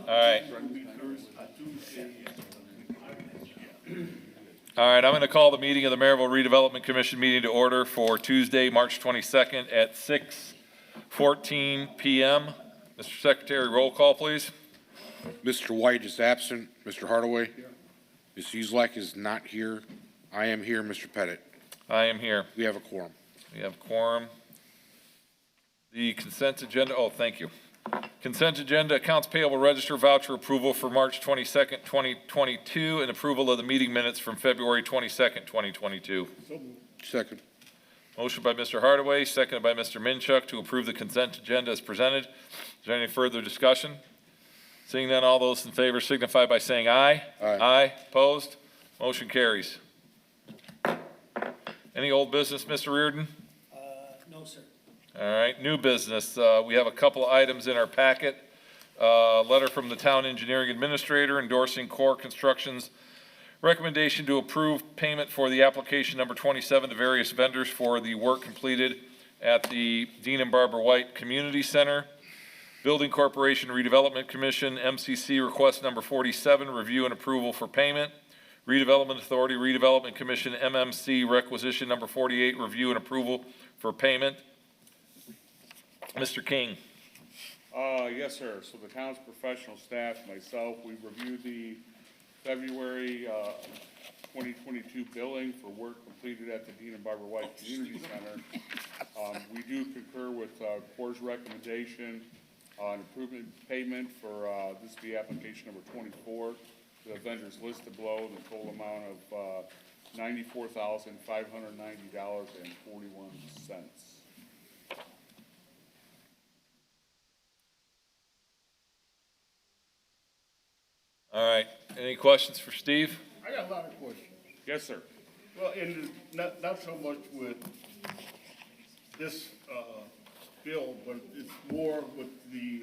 All right. All right, I'm going to call the meeting of the Merrillville Redevelopment Commission meeting to order for Tuesday, March 22nd at 6:14 p.m. Mr. Secretary, roll call, please. Mr. White is absent. Mr. Hardaway? Ms. Uselak is not here. I am here. Mr. Pettit? I am here. We have a quorum. We have quorum. The consent agenda, oh, thank you. Consent agenda, accounts payable register voucher approval for March 22nd, 2022, and approval of the meeting minutes from February 22nd, 2022. Second. Motion by Mr. Hardaway, seconded by Mr. Minchuk to approve the consent agenda as presented. Is there any further discussion? Seeing none, all those in favor signify by saying aye. Aye. Aye. Opposed? Motion carries. Any old business, Mr. Reardon? No, sir. All right, new business. We have a couple of items in our packet. Letter from the Town Engineering Administrator endorsing Core Construction's recommendation to approve payment for the application number 27 to various vendors for the work completed at the Dean and Barbara White Community Center. Building Corporation Redevelopment Commission, MCC request number 47, review and approval for payment. Redevelopment Authority, Redevelopment Commission, MMC requisition number 48, review and approval for payment. Mr. King. Yes, sir. So the town's professional staff, myself, we reviewed the February 2022 billing for work completed at the Dean and Barbara White Community Center. We do concur with Core's recommendation on improvement payment for this be application number 24. The vendors listed below, the total amount of $94,590.41. All right, any questions for Steve? I got a lot of questions. Yes, sir. Well, and not so much with this, bill, but it's more with the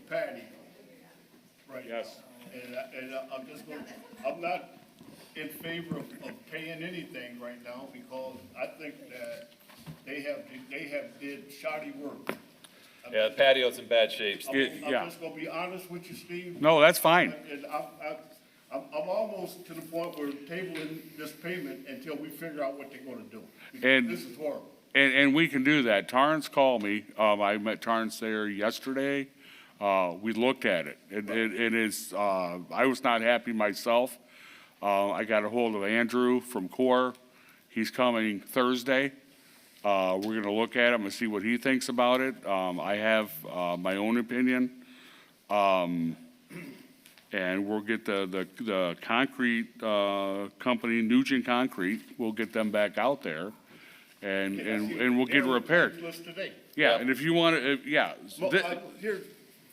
patio, right? Yes. And I'm just going, I'm not in favor of paying anything right now because I think that they have did shoddy work. Yeah, the patio's in bad shape. I'm just gonna be honest with you, Steve. No, that's fine. And I'm almost to the point where tabling this payment until we figure out what they're gonna do. Because And- this is horrible. And we can do that. Torrance called me. I met Torrance there yesterday. We looked at it. It is, I was not happy myself. I got a hold of Andrew from Core. He's coming Thursday. We're gonna look at him and see what he thinks about it. I have, my own opinion. And we'll get the concrete, company, Nugent Concrete, we'll get them back out there. And we'll get it repaired. List today. Yeah, and if you want to, yeah. Here,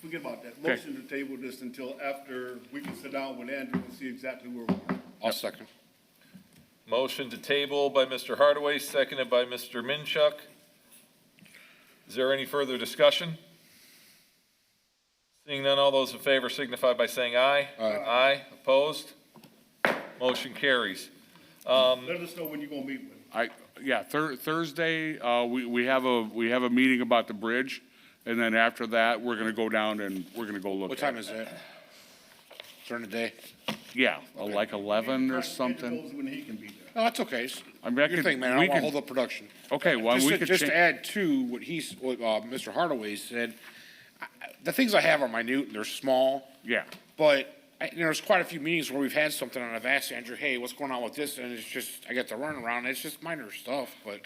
forget about that. Okay. Motion to table this until after we can sit down with Andrew and see exactly where we're at. I'll second. Motion to table by Mr. Hardaway, seconded by Mr. Minchuk. Is there any further discussion? Seeing none, all those in favor signify by saying aye. Aye. Aye. Opposed? Motion carries. Let us know when you're gonna meet with him. Thursday, we have a meeting about the bridge, and then after that, we're gonna go down and we're gonna go look What at time it. is it? During the day? Yeah, like 11 or Andy something. knows when he can be there. No, that's okay. I mean, I Your could- thing, man. I we don't want to could- hold up production. Okay, well, we could Just to change. add to what Mr. Hardaway said, the things I have are minute, they're small, Yeah, but there's quite a few meetings where we've had something and I've asked Andrew, hey, what's going on with this? And it's just, I get to run around, it's just minor stuff, but.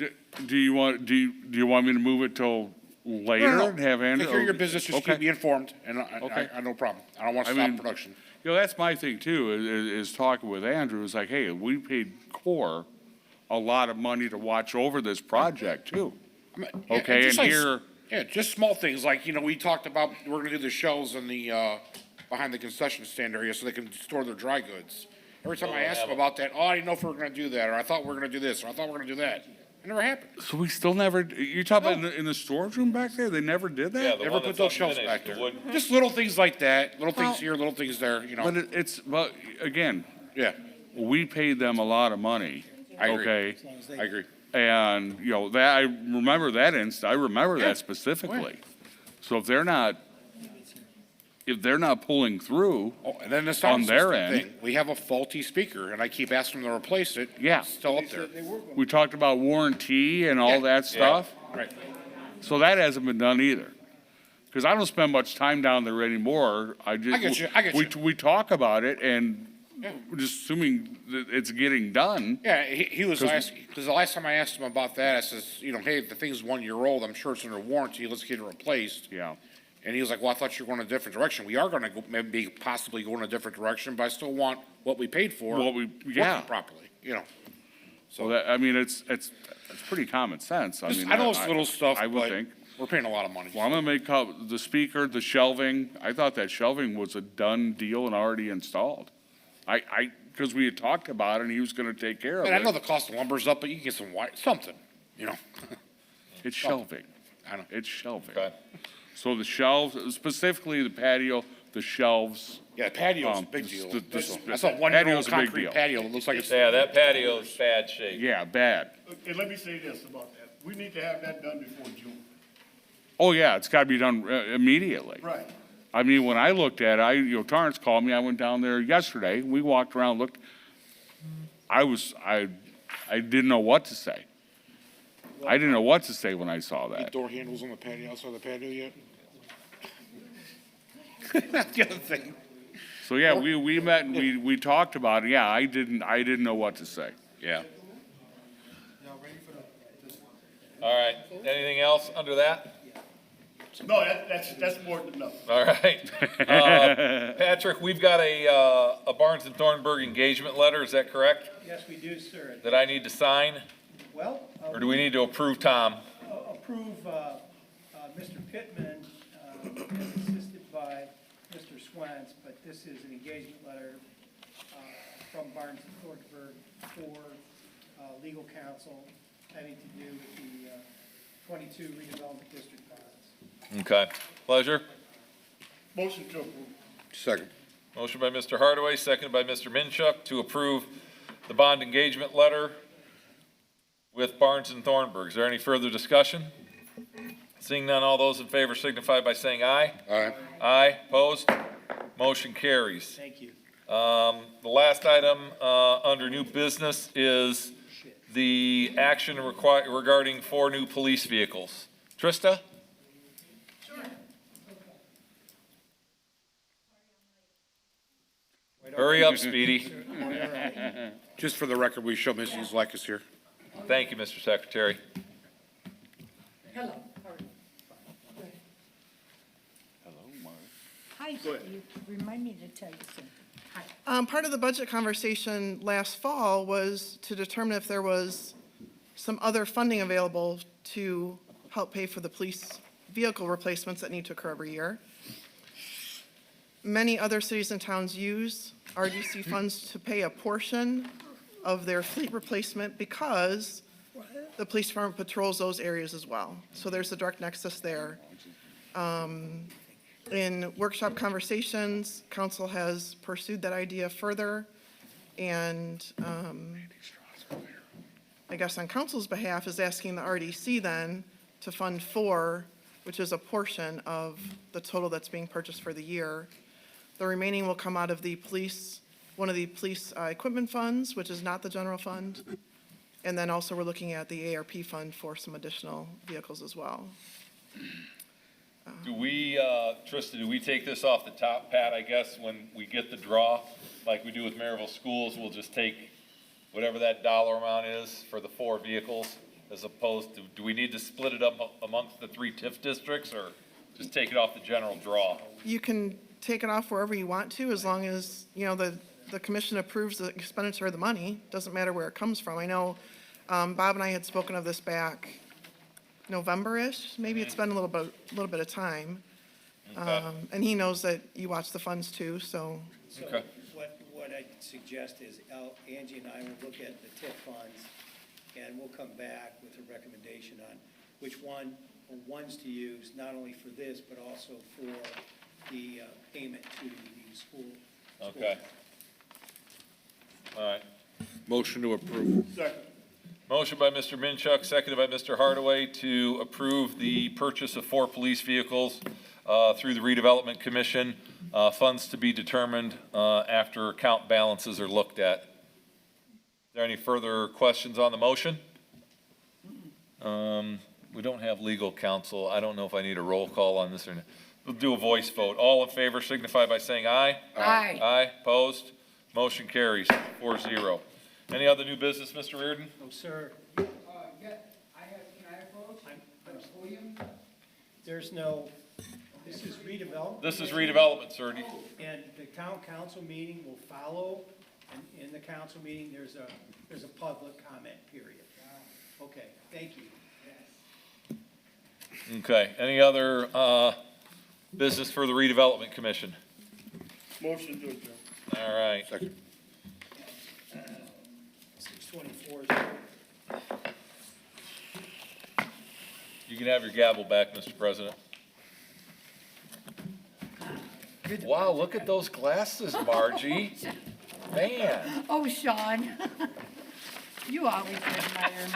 do you want me to move it till later? No, no, and have Andrew? Take care of your business, just Okay. keep me informed, and Okay. I no problem. I don't want to I stop mean- production. That's my thing too, is talking with Andrew, is like, hey, we paid Core a lot of money to watch over this project too. Yeah, Okay, just and like- here, Yeah, just small things, like, we talked about, we're gonna do the shelves in the, behind the concession stand area so they can store their dry goods. Every time I ask them about that, oh, I didn't know if we were gonna do that, or I thought we were gonna do this, or I thought we were gonna do that. It never happened. so we still never, you talking about in the storage room back there? They never did Yeah, that? the Never one put that's those shelves unfinished, back the there. wood. Just little things like that, little Well- things here, little things there, But but again, Yeah, we paid them a lot of money. I agree. Okay, I agree. and, that, I remember that I remember that specifically. So if they're not, if they're not pulling through, Oh, and then the On sound their system end. thing, we have a faulty speaker, and I keep asking them to replace it. Yeah. It's still up there. we talked about warranty and all that stuff. Right. So that hasn't been done either. Because I don't spend much time down there anymore. I get you. We talk about it and Yeah. we're just assuming that it's getting done. Yeah, he was asking, because the last time I asked him about that, I says, you know, hey, the thing's 1 year old, I'm sure it's under warranty, let's get it replaced. Yeah. And he was like, well, I thought you were going a different direction. We are gonna go, maybe possibly go in a different direction, but I still want what we paid for. Yeah. Working properly, you know. So that, I mean, it's pretty common sense. Just, I know it's little stuff, I would but think. we're paying a lot of money. Well, I'm gonna make the speaker, the shelving. I thought that shelving was a done deal and already installed. Because we had talked about it and he was gonna take care of And I know it. the cost of lumber's up, but you can get some white, something, you know. It's shelving. I know. It's shelving. Okay. So the shelves, specifically the patio, the shelves. Yeah, patio's a Um, big deal. the- I saw 1 year old patio's a big concrete deal. patio that looks like it's. Yeah, that patio's bad shape. Yeah, bad. And let me say this about that. We need to have that done before June. Oh, yeah, it's gotta be done immediately. Right. I mean, when I looked at it, Torrance called me, I went down there yesterday, we walked around, looked. I didn't know what to say. I didn't know what to say when I saw Any that. door handles on the patio, outside the patio yet? That's the other thing. So, yeah, we met and we talked about it, yeah, I didn't know what to say. Yeah. All right, anything else under that? No, that's more than enough. All right. Patrick, we've got a Barnes and Thornburg engagement letter, is that correct? Yes, we do, sir. That I need to sign, Well, or do we need to approve Tom? approve Mr. Pittman, assisted by Mr. Swens, but this is an engagement letter from Barnes and Thornburg for legal counsel having to do with the 22 redevelopment district funds. Okay, pleasure. Motion to approve. Second. Motion by Mr. Hardaway, seconded by Mr. Minchuk to approve the bond engagement letter with Barnes and Thornburg. Is there any further discussion? Seeing none, all those in favor signify by saying aye. Aye. Aye, opposed? Motion carries. Thank you. The last item under new business is the action regarding 4 new police vehicles. Trista? Hurry up, Speedy. Just for the record, we show Mrs. Zlekis here. Thank you, Mr. Secretary. Hello. Hi, Steve. Remind me to tell you something. Hi. Part of the budget conversation last fall was to determine if there was some other funding available to help pay for the police vehicle replacements that need to occur every year. Many other cities and towns use RDC funds to pay a portion of their fleet replacement because the police department patrols those areas as well. So there's a direct nexus there. In workshop conversations, council has pursued that idea further, and I guess on council's behalf is asking the RDC then to fund 4, which is a portion of the total that's being purchased for the year. The remaining will come out of the police, one of the police equipment funds, which is not the general fund. And then also we're looking at the ARP fund for some additional vehicles as well. Do we, Trista, do we take this off the top, Pat, I guess, when we get the draw, like we do with Merrillville Schools, we'll just take whatever that dollar amount is for the 4 vehicles, as opposed to, do we need to split it up amongst the 3 TIF districts, or just take it off the general draw? You can take it off wherever you want to, as long as, the commission approves the expenditure of the money. Doesn't matter where it comes from. I know Bob and I had spoken of this back November-ish. Maybe it's been a little bit of time. Okay. And he knows that you watch the funds too, so. So Okay. what I'd suggest is Angie and I will look at the TIP funds, and we'll come back with a recommendation on which one, or ones to use, not only for this, but also for the payment to the school. Okay. All right. Motion to approve. Second. Motion by Mr. Minchuk, seconded by Mr. Hardaway to approve the purchase of 4 police vehicles through the Redevelopment Commission, funds to be determined after account balances are looked at. Is there any further questions on the motion? We don't have legal counsel. I don't know if I need a roll call on this or not. We'll do a voice vote. All in favor signify by saying aye. Aye. Aye, opposed? Motion carries 4-0. Any other new business, Mr. Reardon? No, sir. Yeah, can I approach? I'm The podium? There's no, this is redevelopment. This is redevelopment, sir. And the town council meeting will follow, and in the council meeting, there's a public comment period. Okay, thank you. Okay, any other business for the Redevelopment Commission? Motion to adjourn. All right. Second. 6:24. You can have your gavel back, Mr. President. Wow, look at those glasses, Margie. Man. Oh, Sean, you always admire